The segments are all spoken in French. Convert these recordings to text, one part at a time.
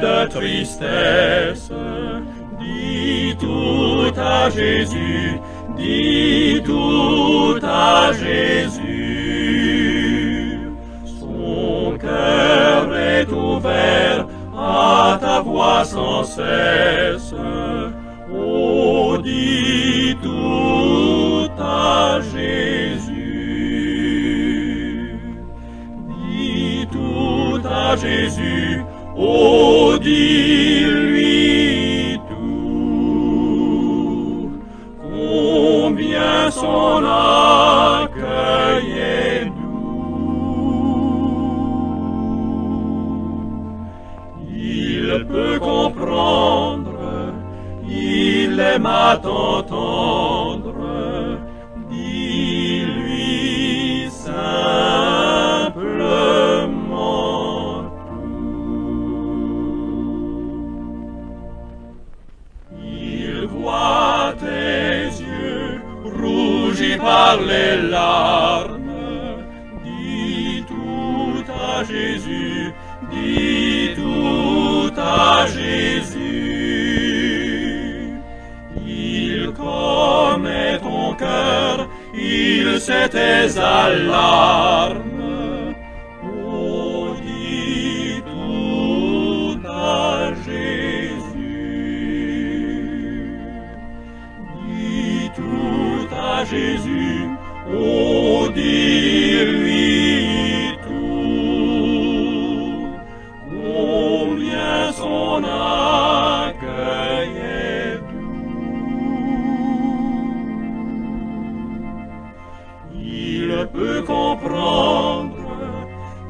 de tristesse. Dis tout à Jésus, dis tout à Jésus. Son cœur est ouvert à ta voix sans cesse. Oh, dis tout à Jésus. Dis tout à Jésus. Oh, dis-lui tout. Combien son accueil est doux. Il peut comprendre, il aime à t'entendre. Dis-lui simplement tout. Il voit tes yeux rougis par les larmes. Dis tout à Jésus, dis tout à Jésus. Il connaît ton cœur, il sait tes alarmes. Oh, dis tout à Jésus. Dis tout à Jésus. Oh, dis-lui tout. Combien son accueil est doux. Il peut comprendre,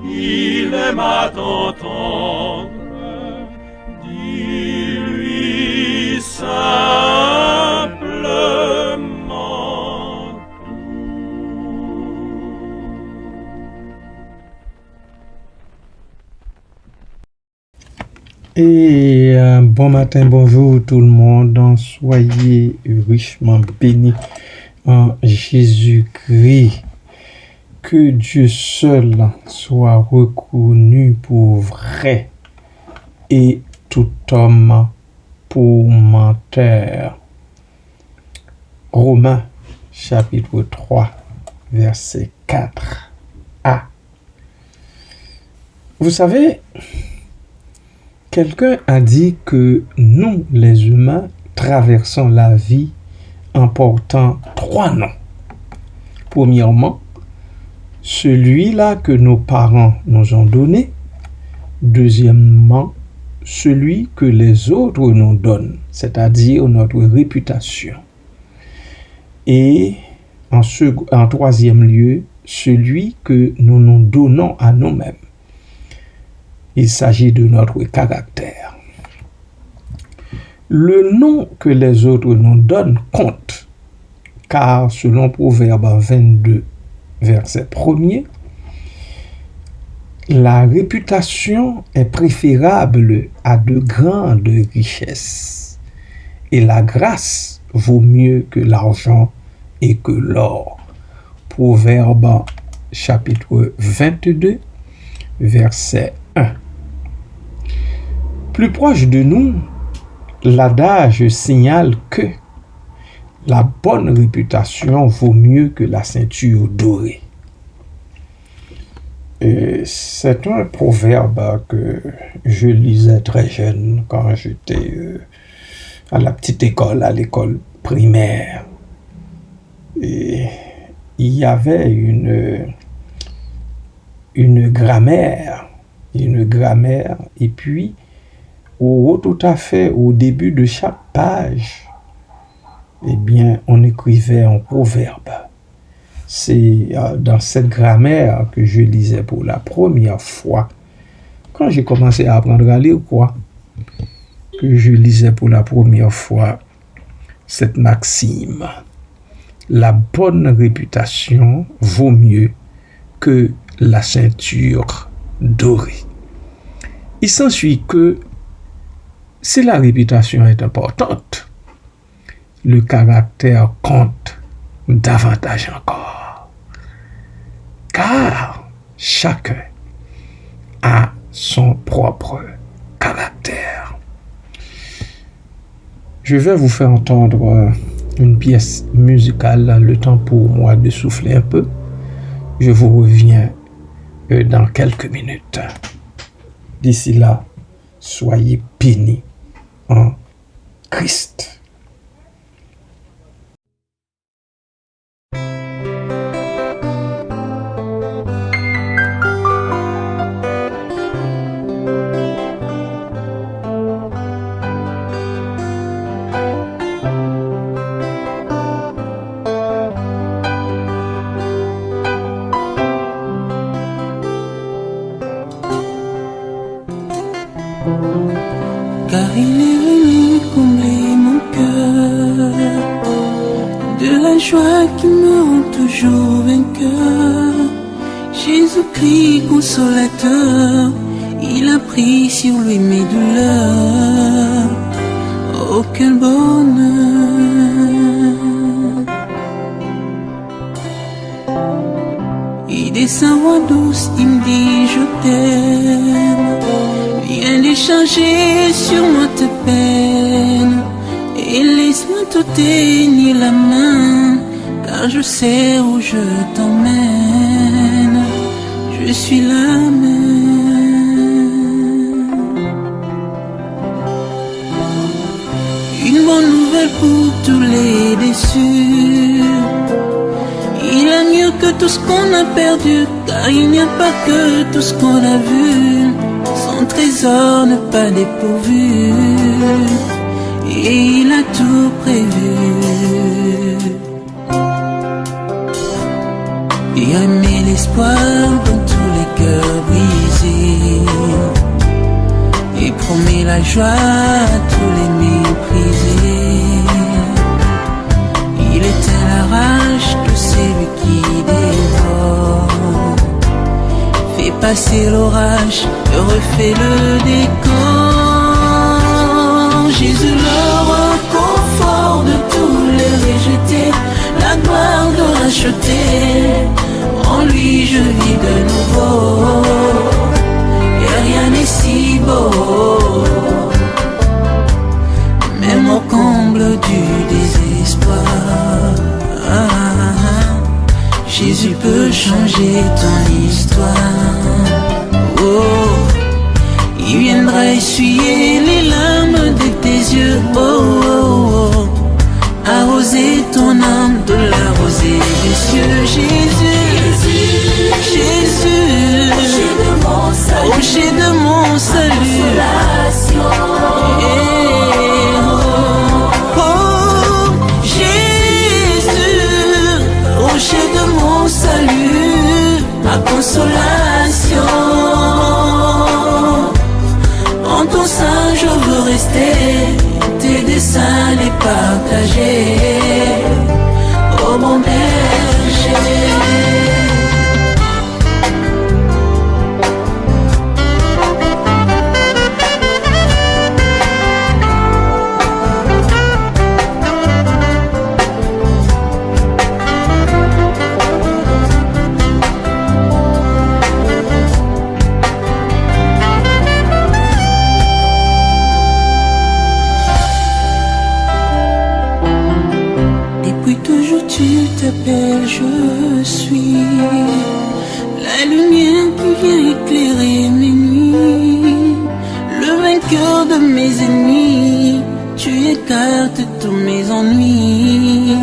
il aime à t'entendre. Dis-lui simplement tout. Et bon matin, bonjour tout le monde. Soyez richement bénis en Jésus-Christ. Que Dieu seul soit reconnu pour vrai et tout homme pour menteur. Romains chapitre 3, verset 4a. Vous savez, quelqu'un a dit que nous, les humains, traversons la vie en portant 3 noms. Premièrement, celui-là que nos parents nous ont donné. Deuxièmement, celui que les autres nous donnent, c'est-à-dire notre réputation. Et en troisième lieu, celui que nous nous donnons à nous-mêmes. Il s'agit de notre caractère. Le nom que les autres nous donnent compte, car selon Proverbe 22, verset 1er, la réputation est préférable à de grandes richesses, et la grâce vaut mieux que l'argent et que l'or. Proverbe chapitre 22, verset 1. Plus proche de nous, l'adage signale que la bonne réputation vaut mieux que la ceinture dorée. C'est un proverbe que je lisais très jeune quand j'étais à la petite école, à l'école primaire. Et il y avait une grammaire, et puis tout à fait au début de chaque page, eh bien, on écrivait un proverbe. C'est dans cette grammaire que je lisais pour la première fois, quand j'ai commencé à apprendre à lire, que je lisais pour la première fois cette maxime. La bonne réputation vaut mieux que la ceinture dorée. Il s'ensuit que si la réputation est importante, le caractère compte davantage encore. Car chacun a son propre caractère. Je vais vous faire entendre une pièce musicale, le temps pour moi de souffler un peu. Je vous reviens dans quelques minutes. D'ici là, soyez bénis en Christ. Car il est venu combler mon cœur de la joie qui me rend toujours vainqueur. Jésus-Christ consolateur, il a pris sur lui mes douleurs. Oh quel bonheur! Il est sa voix douce, il me dit je t'aime. Viens décharger sur moi tes peines et laisse-moi te tenir la main, car je sais où je t'emmène. Je suis la même. Une bonne nouvelle pour tous les déçus. Il a mieux que tout ce qu'on a perdu, car il n'y a pas que tout ce qu'on a vu. Son trésor n'est pas dépourvu, et il a tout prévu. Il a mis l'espoir dans tous les cœurs brisés, et promis la joie à tous les méprisés. Il était la rage de celui qui dévore, fait passer l'orage, refait le décor. Jésus le reconfort de tous les rejetés, la gloire de racheter. En lui je vis de nouveau, et rien n'est si beau, même au comble du désespoir. Jésus peut changer ton histoire. Oh, il viendra essuyer les larmes de tes yeux. Oh, oh, oh, arroser ton âme de la rosée des cieux. Jésus, Jésus, rocher de mon salut, rocher de mon salut, ma consolation. En ton sein je veux rester, tes desseins les partager. Oh mon berger. Tu t'appelles, je suis la lumière qui vient éclairer mes nuits, le vainqueur de mes ennemis. Tu écartes tous mes ennuis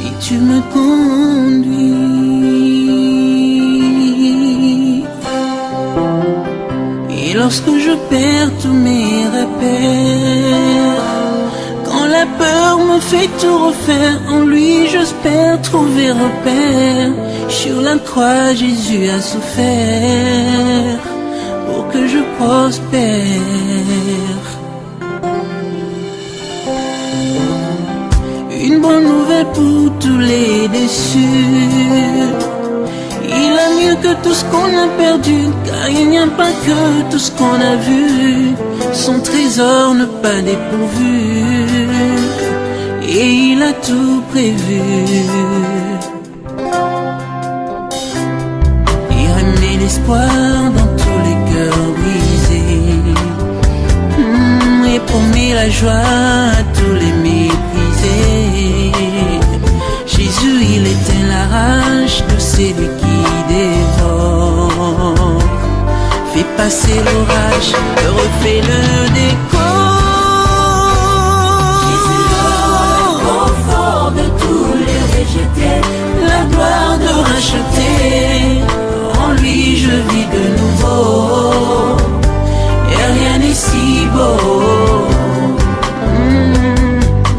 et tu me conduis. Et lorsque je perds tous mes repères, la peur me fait tout refaire, en lui j'espère trouver repère. Sur la croix Jésus a souffert pour que je prospère. Une bonne nouvelle pour tous les déçus. Il a mieux que tout ce qu'on a perdu, car il n'y a pas que tout ce qu'on a vu. Son trésor n'est pas dépourvu, et il a tout prévu. Il remet l'espoir dans tous les cœurs brisés, et promet la la joie à tous les méprisés. Jésus, il éteint la rage de celui qui dévore. Fait passer l'orage, refait le décor. Jésus, le confort de tous les rejetés, La gloire de racheter, en lui je vis de nouveau. Et rien n'est si beau,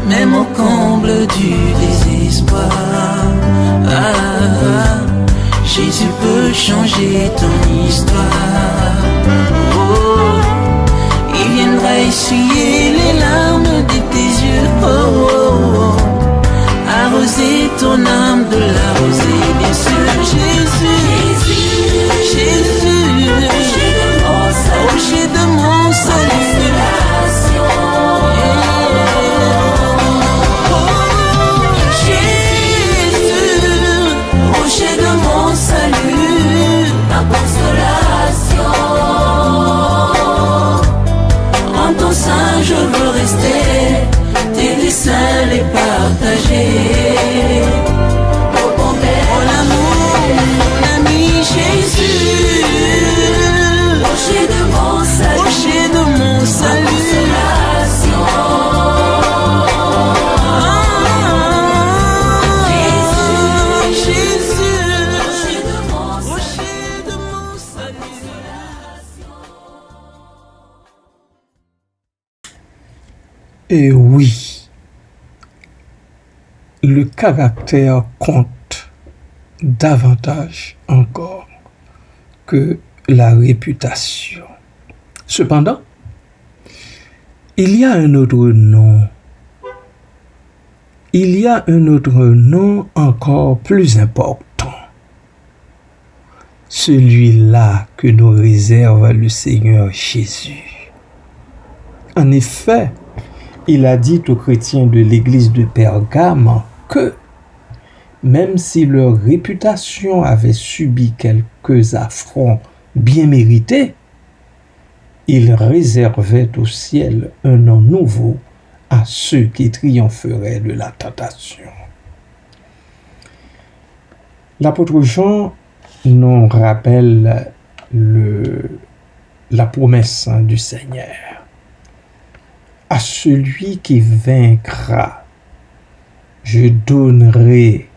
même au comble du désespoir. Jésus peut changer ton histoire. Oh, il viendra essuyer les larmes de tes yeux. Oh, oh, oh. Arroser ton âme de la rosée, bien sûr. Jésus, Jésus, rocher de mon salut. Je veux rester, tes desseins les partager. Oh l'amour, mon ami Jésus, rocher de mon salut, rocher de mon salut. Et oui, le caractère compte davantage encore que la réputation. Cependant, il y a un autre nom. Il y a un autre nom encore plus important. Celui-là que nous réserve le Seigneur Jésus. En effet, il a dit aux chrétiens de l'église de Pergame que, même si leur réputation avait subi quelques affronts bien mérités, il réservait au ciel un nom nouveau à ceux qui triompheraient de la tentation. L'apôtre Jean nous rappelle la promesse du Seigneur. À celui qui vaincra, je donnerai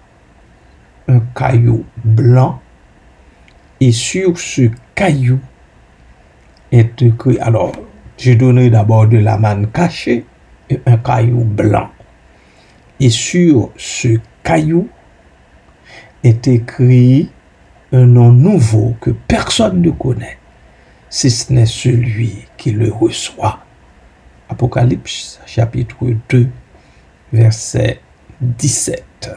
un caillou blanc, et sur ce caillou est écrit, alors je donnerai d'abord de la manne cachée et un caillou blanc, et sur ce caillou est écrit un nom nouveau que personne ne connaît, si ce n'est celui qui le reçoit. Apocalypse chapitre 2, verset 17.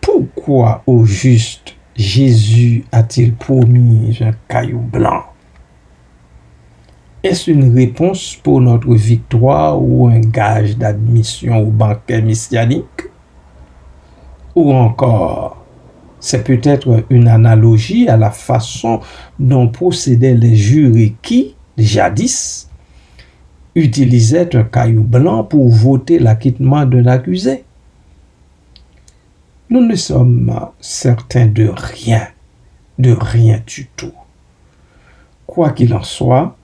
Pourquoi au juste Jésus a-t-il promis un caillou blanc? Est-ce une réponse pour notre victoire ou un gage d'admission au banquet messianique? Ou encore, c'est peut-être une analogie à la façon dont procédaient les jurés qui, jadis, utilisait un caillou blanc pour voter l'acquittement d'un accusé. Nous ne sommes certains de rien du tout. Quoi qu'il en soit,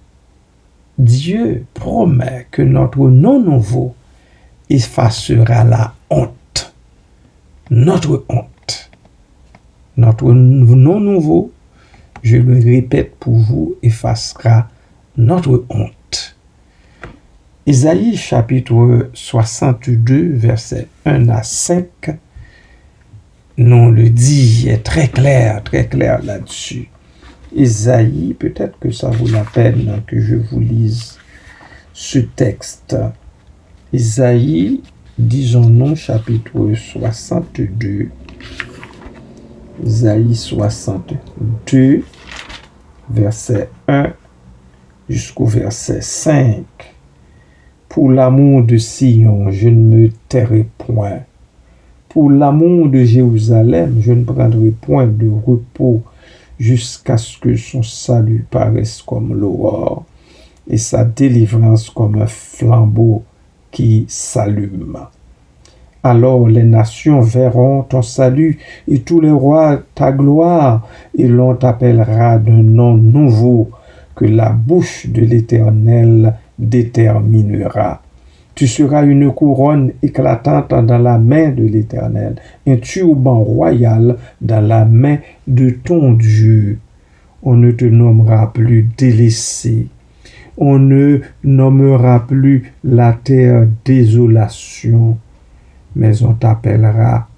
Dieu promet que notre nom nouveau effacera la honte. Notre honte. Notre nom nouveau, je le répète pour vous, effacera notre honte. Ésaïe chapitre 62, versets 1 à 5, nous le dit, est très clair là-dessus. Ésaïe, peut-être que ça vaut la peine que je vous lise ce texte. Ésaïe, disons-nous, chapitre 62, Ésaïe 62, verset 1 jusqu'au verset 5. Pour l'amour de Sion, je ne me tairai point. Pour l'amour de Jérusalem, je ne prendrai point de repos jusqu'à ce que son salut paraisse comme l'aurore et sa délivrance comme un flambeau qui s'allume. Alors les nations verront ton salut et tous les rois ta gloire, et l'on t'appellera d'un nom nouveau que la bouche de l'Éternel déterminera. Tu seras une couronne éclatante dans la main de l'Éternel, un turban royal dans la main de ton Dieu. On ne te nommera plus délaissé. On ne nommera plus la terre désolation, mais on t'appellera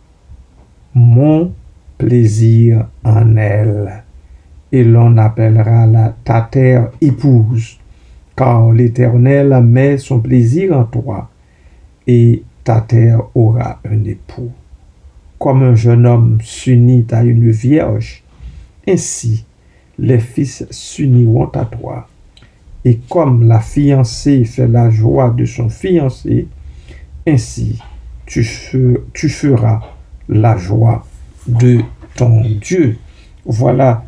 mon plaisir en elle, et l'on appellera ta terre épouse, car l'Éternel met son plaisir en toi, et ta terre aura un époux. Comme un jeune homme s'unit à une vierge, ainsi les fils s'uniront à toi. Et comme la fiancée fait la joie de son fiancé, ainsi tu feras la joie de ton Dieu. Voilà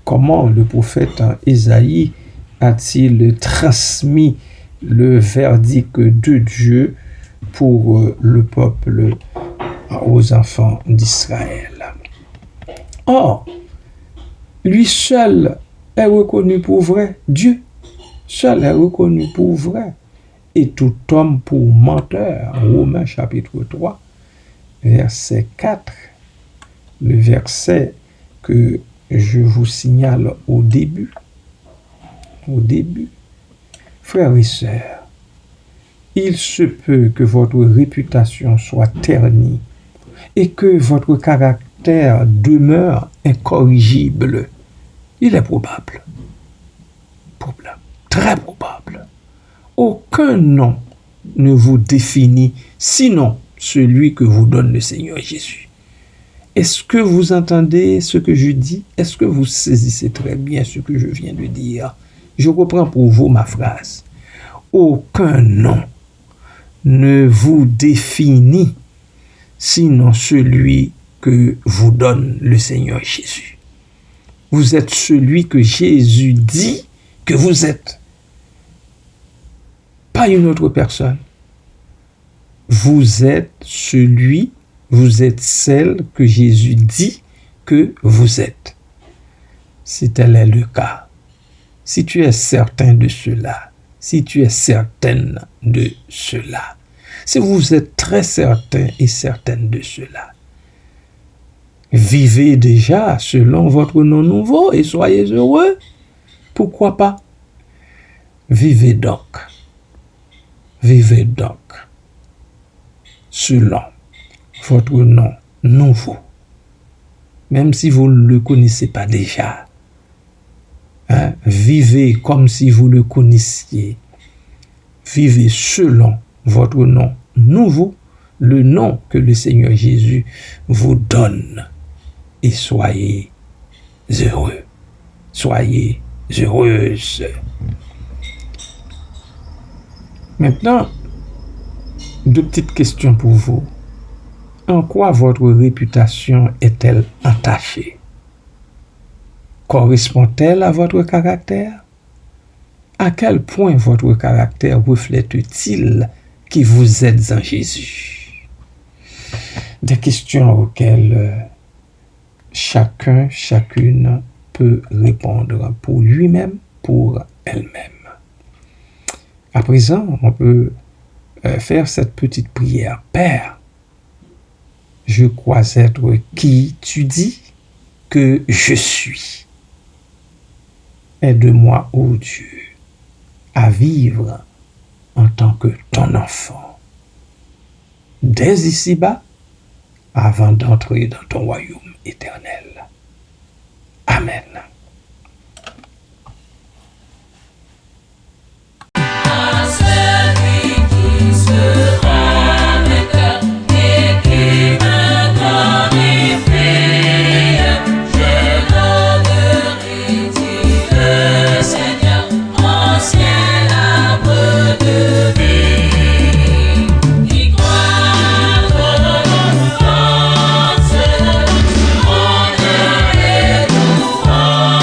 comment le prophète Ésaïe a-t-il transmis le verdict de Dieu pour le peuple, aux enfants d'Israël. Or, lui seul est reconnu pour vrai, Dieu seul est reconnu pour vrai, et tout homme pour menteur. Romains chapitre 3, verset 4, le verset que je vous signale au début. Frères et sœurs, il se peut que votre réputation soit ternie et que votre caractère demeure incorrigible. Il est probable, très probable. Aucun nom ne vous définit sinon celui que vous donne le Seigneur Jésus. Est-ce que vous entendez ce que je dis? Est-ce que vous saisissez très bien ce que je viens de dire? Je reprends pour vous ma phrase. Aucun nom ne vous définit sinon celui que vous donne le Seigneur Jésus. Vous êtes celui que Jésus dit que vous êtes. Pas une autre personne. Vous êtes celle que Jésus dit que vous êtes. Si tel est le cas, si tu es certain de cela, si tu es certaine de cela, si vous êtes très certain et certaine de cela, vivez déjà selon votre nom nouveau et soyez heureux. Pourquoi pas? Vivez donc selon votre nom nouveau, même si vous ne le connaissez pas déjà. Vivez comme si vous le connaissiez. Vivez selon votre nom nouveau, le nom que le Seigneur Jésus vous donne. Et soyez heureux. Soyez heureuse. Maintenant, deux petites questions pour vous. En quoi votre réputation est-elle entachée? Correspond-elle à votre caractère? À quel point votre caractère reflète-t-il qui vous êtes en Jésus? Des questions auxquelles chacune peut répondre pour lui-même, pour elle-même. À présent, on peut faire cette petite prière. Père, je crois être qui tu dis que je suis. Aide-moi, ô Dieu, à vivre en tant que ton enfant, dès ici-bas, avant d'entrer dans ton royaume éternel. Amen. Croire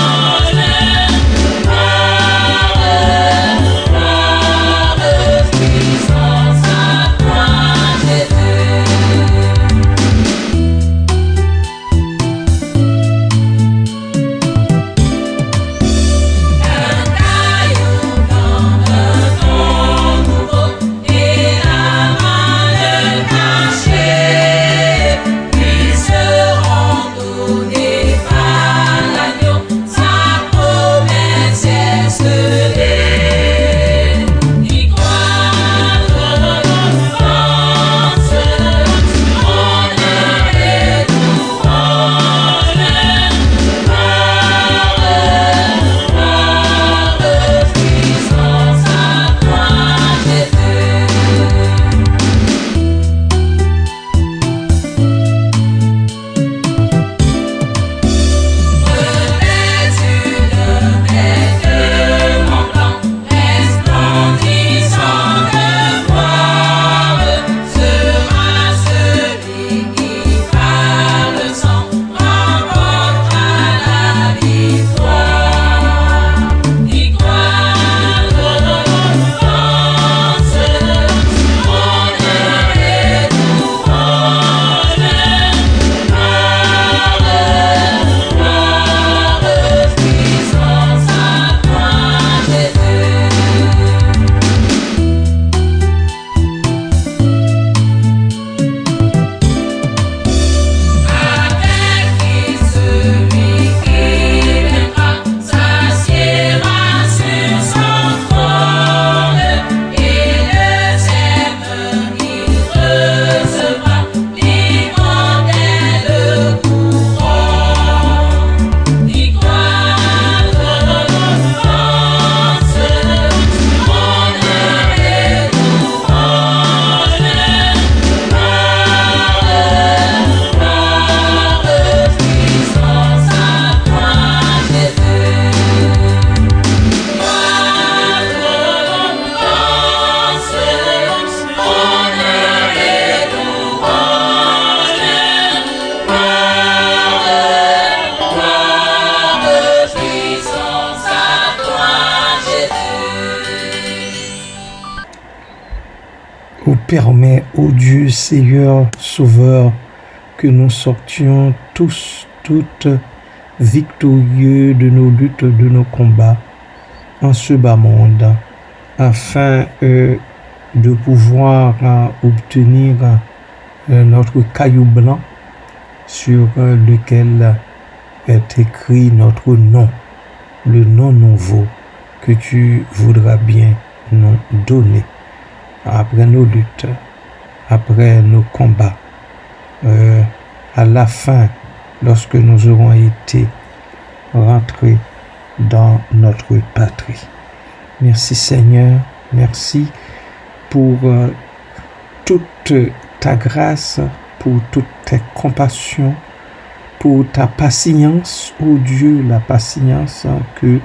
permets, ô Dieu, Seigneur, Sauveur, que nous sortions tous, toutes victorieux de nos luttes, de nos combats en ce bas monde, afin de pouvoir obtenir notre caillou blanc sur lequel est écrit notre nom, le nom nouveau que tu voudras bien nous donner après nos luttes, après nos combats, à la fin, lorsque nous aurons été rentrés dans notre patrie. Merci Seigneur, merci pour toute ta grâce, pour toute ta compassion, pour ta patience, ô Dieu, la patience que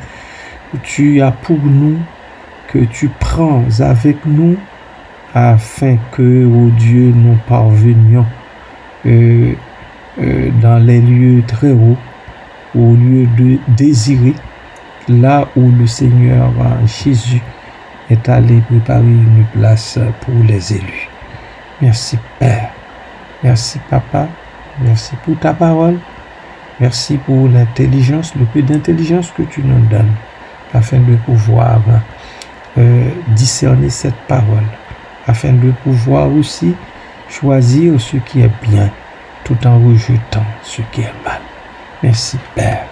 tu as pour nous, que tu prends avec nous, afin que, ô Dieu, nous parvenions dans les lieux très hauts, au lieu de désirer, là où le Seigneur Jésus est allé préparer une place pour les élus. Merci Père, merci Papa, merci pour ta parole, merci pour l'intelligence, le peu d'intelligence que tu nous donnes, afin de pouvoir discerner cette parole, afin de pouvoir aussi choisir ce qui est bien, tout en rejetant ce qui est mal. Merci Père,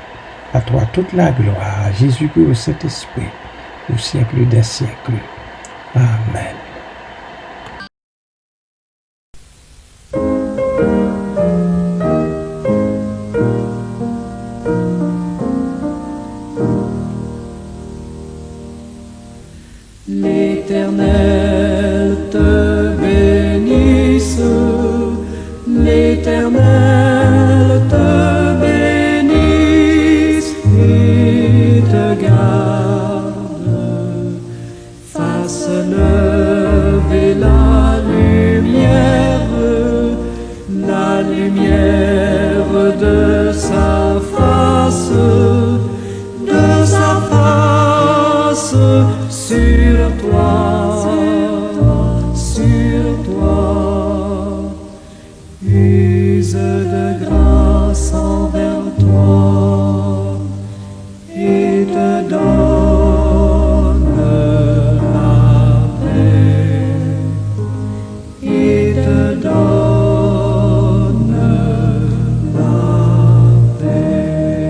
à toi toute la gloire, à Jésus et au Saint-Esprit, au siècle des siècles. Amen. L'Éternel te bénisse, l'Éternel te bénisse et te garde, fasse lever la lumière de sa face sur toi, use de grâce envers toi et te donne la paix, et te donne la paix.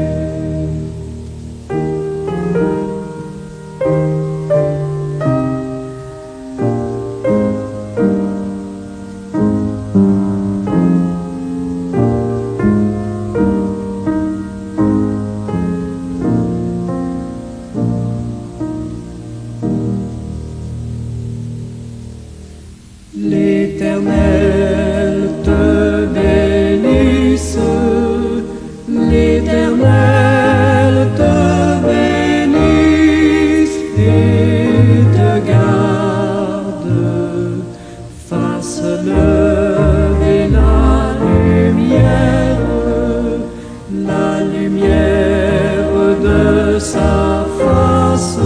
L'Éternel te bénisse, l'Éternel te bénisse et te garde, fasse lever la lumière de sa face